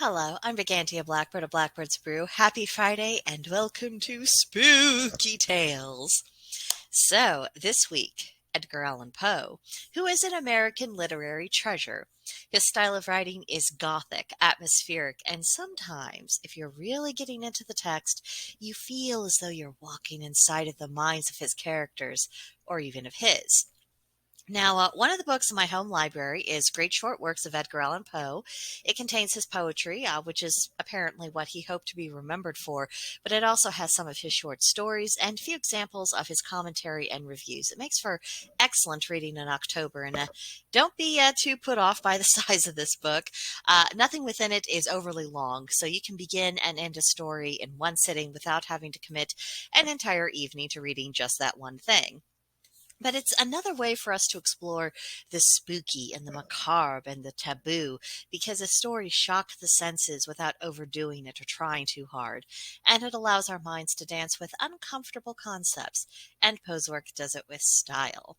Hello, I'm Brigantia Blackbird of Blackbird's Brew. Happy Friday and welcome to Spooky Tales. So, this week, Edgar Allan Poe, who is an American literary treasure. His style of writing is gothic, atmospheric, and sometimes, if you're really getting into the text, you feel as though you're walking inside of the minds of his characters, or even of his. Now, one of the books in my home library is Great Short Works of Edgar Allan Poe. It contains his poetry, which is apparently what he hoped to be remembered for, but it also has some of his short stories and a few examples of his commentary and reviews. It makes for excellent reading in October, and don't be too put off by the size of this book. Nothing within it is overly long, so you can begin and end a story in one sitting without having to commit an entire evening to reading just that one thing. But it's another way for us to explore the spooky and the macabre and the taboo because the stories shock the senses without overdoing it or trying too hard. And it allows our minds to dance with uncomfortable concepts. And Poe's work does it with style.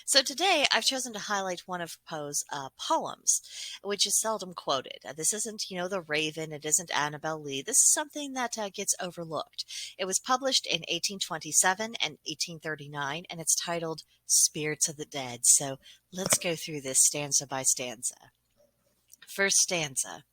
So today I've chosen to highlight one of Poe's poems, which is seldom quoted. This isn't, The Raven. It isn't Annabel Lee. This is something that gets overlooked. It was published in 1827 and 1839, and it's titled Spirits of the Dead. So let's go through this stanza by stanza. First stanza.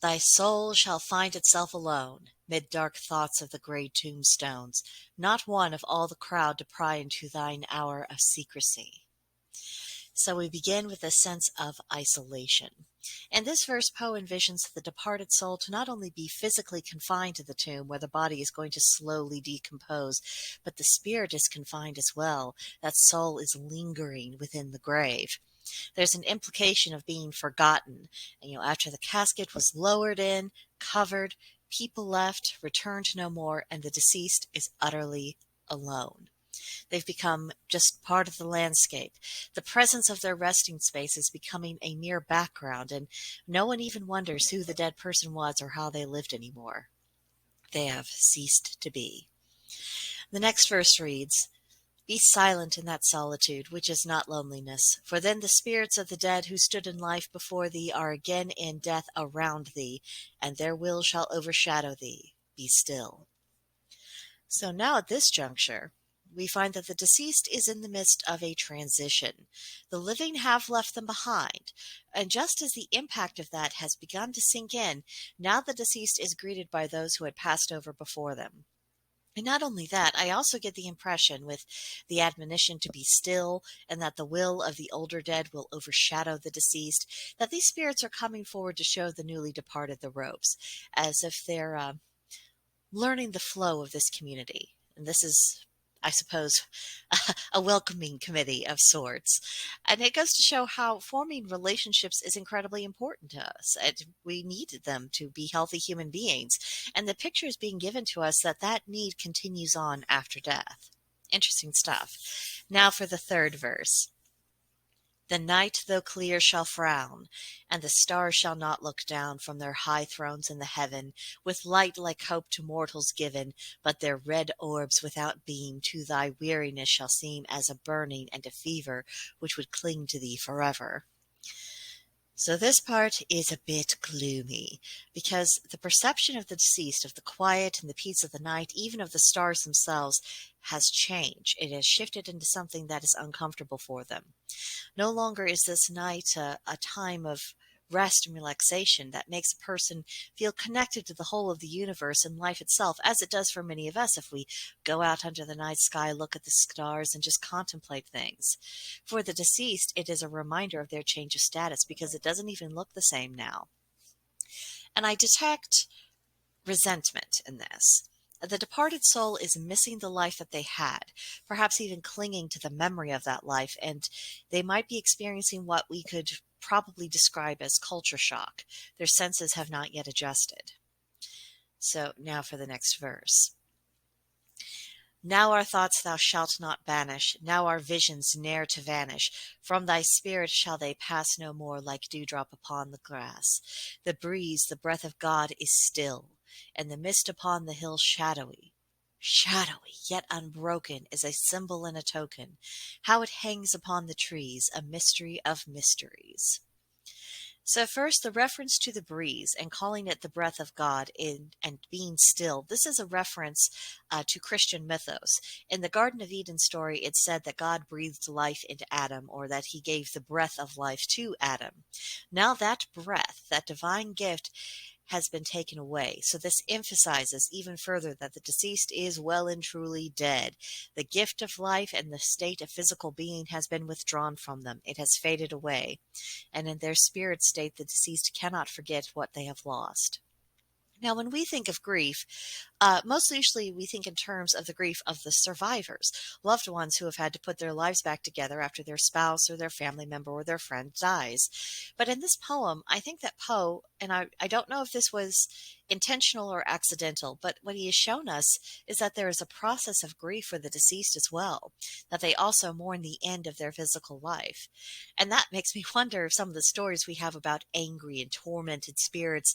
Thy soul shall find itself alone, mid dark thoughts of the grey tombstones, not one of all the crowd to pry into thine hour of secrecy. So we begin with a sense of isolation. In this verse, Poe envisions the departed soul to not only be physically confined to the tomb where the body is going to slowly decompose, but the spirit is confined as well. That soul is lingering within the grave. There's an implication of being forgotten. After the casket was lowered in, covered, people left, returned no more, and the deceased is utterly alone. They've become just part of the landscape. The presence of their resting space is becoming a mere background, and no one even wonders who the dead person was or how they lived anymore. They have ceased to be. The next verse reads, Be silent in that solitude, which is not loneliness, for then the spirits of the dead who stood in life before thee are again in death around thee, and their will shall overshadow thee. Be still. So now at this juncture, we find that the deceased is in the midst of a transition. The living have left them behind, and just as the impact of that has begun to sink in, now the deceased is greeted by those who had passed over before them. And not only that, I also get the impression with the admonition to be still and that the will of the older dead will overshadow the deceased, that these spirits are coming forward to show the newly departed the ropes, as if they're learning the flow of this community. And this is, I suppose, a welcoming committee of sorts. And it goes to show how forming relationships is incredibly important to us. And we needed them to be healthy human beings. And the picture is being given to us that that need continues on after death. Interesting stuff. Now for the third verse. The night, though clear, shall frown, and the stars shall not look down from their high thrones in the heaven, with light like hope to mortals given, but their red orbs without beam to thy weariness shall seem as a burning and a fever which would cling to thee forever. So this part is a bit gloomy, because the perception of the deceased, of the quiet and the peace of the night, even of the stars themselves, has changed. It has shifted into something that is uncomfortable for them. No longer is this night a time of rest and relaxation that makes a person feel connected to the whole of the universe and life itself, as it does for many of us if we go out under the night sky, look at the stars, and just contemplate things. For the deceased, it is a reminder of their change of status because it doesn't even look the same now. And I detect resentment in this. The departed soul is missing the life that they had, perhaps even clinging to the memory of that life, and they might be experiencing what we could probably describe as culture shock. Their senses have not yet adjusted. So now for the next verse. Now our thoughts thou shalt not banish, now our visions ne'er to vanish. From thy spirit shall they pass no more like dewdrop upon the grass. The breeze, the breath of God, is still, and the mist upon the hill shadowy. Shadowy, yet unbroken, is a symbol and a token. How it hangs upon the trees, a mystery of mysteries. So first, the reference to the breeze and calling it the breath of God and being still. This is a reference to Christian mythos. In the Garden of Eden story, it's said that God breathed life into Adam, or that he gave the breath of life to Adam. Now that breath, that divine gift, has been taken away. So this emphasizes even further that the deceased is well and truly dead. The gift of life and the state of physical being has been withdrawn from them. It has faded away. And in their spirit state, the deceased cannot forget what they have lost. Now, when we think of grief, most usually we think in terms of the grief of the survivors, loved ones who have had to put their lives back together after their spouse or their family member or their friend dies. But in this poem, I think that Poe, and I don't know if this was intentional or accidental, but what he has shown us is that there is a process of grief for the deceased as well, that they also mourn the end of their physical life. And that makes me wonder if some of the stories we have about angry and tormented spirits,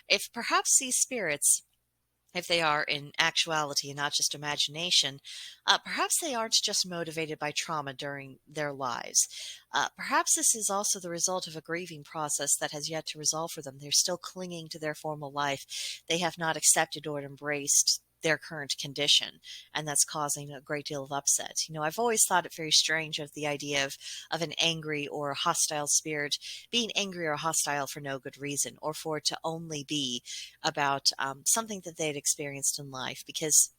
if perhaps these spirits, if they are in actuality and not just imagination, perhaps they aren't just motivated by trauma during their lives. Perhaps this is also the result of a grieving process that has yet to resolve for them. They're still clinging to their former life. They have not accepted or embraced their current condition, and that's causing a great deal of upset. I've always thought it very strange of the idea of an angry or hostile spirit being angry or hostile for no good reason, or for it to only be about something that they'd experienced in life, because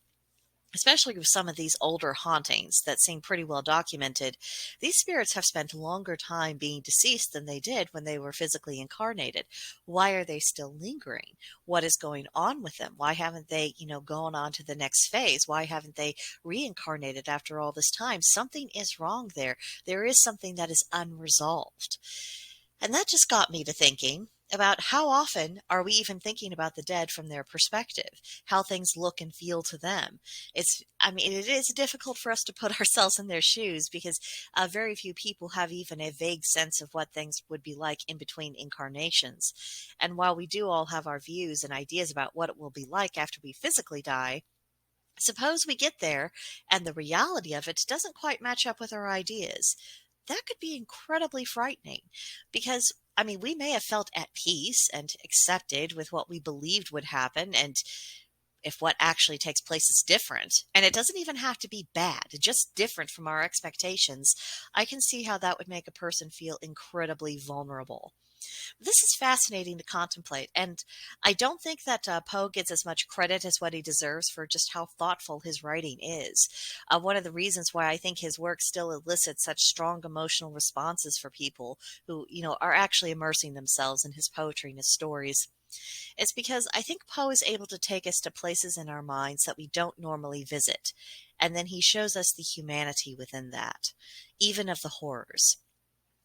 especially with some of these older hauntings that seem pretty well documented, these spirits have spent longer time being deceased than they did when they were physically incarnated. Why are they still lingering? What is going on with them? Why haven't they, gone on to the next phase? Why haven't they reincarnated after all this time? Something is wrong there. There is something that is unresolved. And that just got me to thinking about how often are we even thinking about the dead from their perspective, how things look and feel to them. It is difficult for us to put ourselves in their shoes, because very few people have even a vague sense of what things would be like in between incarnations. And while we do all have our views and ideas about what it will be like after we physically die, suppose we get there and the reality of it doesn't quite match up with our ideas. That could be incredibly frightening, because we may have felt at peace and accepted with what we believed would happen, and if what actually takes place is different, and it doesn't even have to be bad, just different from our expectations, I can see how that would make a person feel incredibly vulnerable. This is fascinating to contemplate, and I don't think that Poe gets as much credit as what he deserves for just how thoughtful his writing is. One of the reasons why I think his work still elicits such strong emotional responses for people who, are actually immersing themselves in his poetry and his stories, is because I think Poe is able to take us to places in our minds that we don't normally visit, and then he shows us the humanity within that, even of the horrors.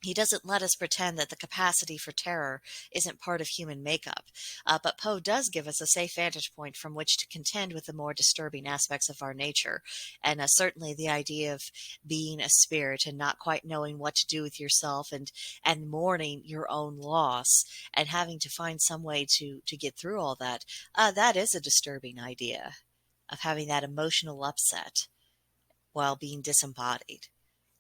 He doesn't let us pretend that the capacity for terror isn't part of human makeup, but Poe does give us a safe vantage point from which to contend with the more disturbing aspects of our nature. And certainly the idea of being a spirit and not quite knowing what to do with yourself, and mourning your own loss and having to find some way to get through all that, that is a disturbing idea of having that emotional upset while being disembodied.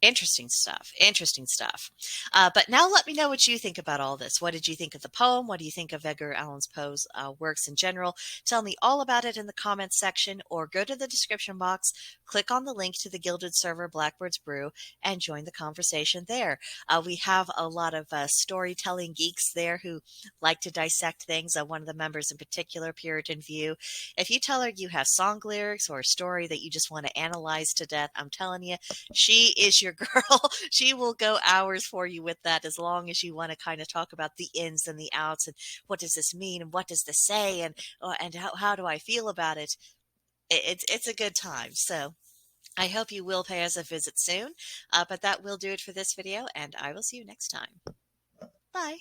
Interesting stuff. Interesting stuff. But now let me know what you think about all this. What did you think of the poem? What do you think of Edgar Allan Poe's works in general? Tell me all about it in the comments section, or go to the description box, click on the link to the Gilded server Blackbird's Brew, and join the conversation there. We have a lot of storytelling geeks there who like to dissect things. One of the members in particular, Puritan View. If you tell her you have song lyrics or a story that you just want to analyze to death, I'm telling you, she is your girl. She will go hours for you with that, as long as you want to kind of talk about the ins and the outs, and what does this mean, and what does this say, and how do I feel about it. It's a good time. So I hope you will pay us a visit soon. But that will do it for this video, and I will see you next time. Bye.